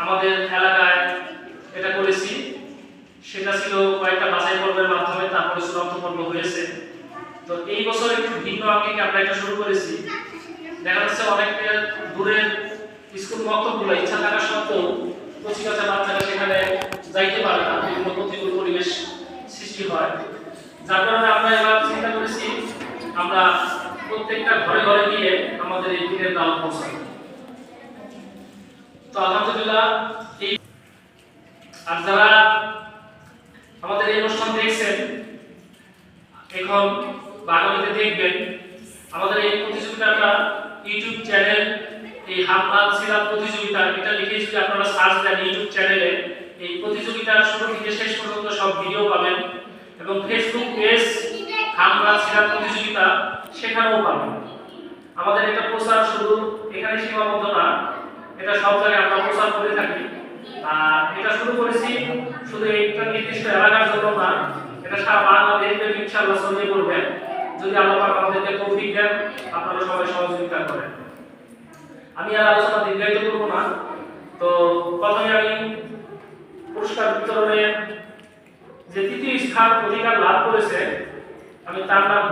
আমাদের এলাকায় এটা করেছি, সেটা ছিল কয়েকটা বাছাই পর্বের মাধ্যমে, তারপরে চূড়ান্ত পর্ব হয়েছে। তো এই বছর একটু ভিন্ন আঙ্গিকে আমরা এটা শুরু করেছি। দেখা যাচ্ছে অনেক দূরের স্কুল মক্তবগুলো ইচ্ছা থাকা সত্ত্বেও কচিকাঁচা বাচ্চারা সেখানে যাইতে পারে না, বিভিন্ন প্রতিকূল পরিবেশ সৃষ্টি হয়। যার কারণে আমরা এবার চিন্তা করেছি আমরা প্রত্যেকটা ঘরে ঘরে গিয়ে আমাদের এই দিনের দাওয়াত পৌঁছাই। তো আলহামদুলিল্লাহ, এই আর যারা আমাদের এই অনুষ্ঠান দেখছেন এখন বা আগামীতে দেখবেন, আমাদের এই প্রতিযোগিতাটা ইউটিউব চ্যানেল, এই হামহাত সিরাত প্রতিযোগিতা, এটা লিখে যদি আপনারা সার্চ দেন ইউটিউব চ্যানেলে, এই প্রতিযোগিতার শুরু থেকে শেষ পর্যন্ত সব ভিডিও পাবেন। এবং ফেসবুক পেজ হামহাত সিরাত প্রতিযোগিতা, সেখানেও পাবেন। আমাদের এটা প্রচার শুধু এখানে সীমাবদ্ধ না, এটা সব জায়গায় আমরা প্রচার করে থাকি। আর এটা শুরু করেছি শুধু একটা নির্দিষ্ট এলাকার জন্য না, এটা সারা বাংলাদেশে ইনশাআল্লাহ ছড়িয়ে পড়বে যদি আল্লাহ পাক আমাদেরকে তৌফিক দেন, আপনারা সবাই সহযোগিতা করেন। আমি আর আলোচনা দীর্ঘায়িত করব না। তো প্রথমে আমি পুরস্কার বিতরণে যে তৃতীয় স্থান অধিকার লাভ করেছে, আমি তার নাম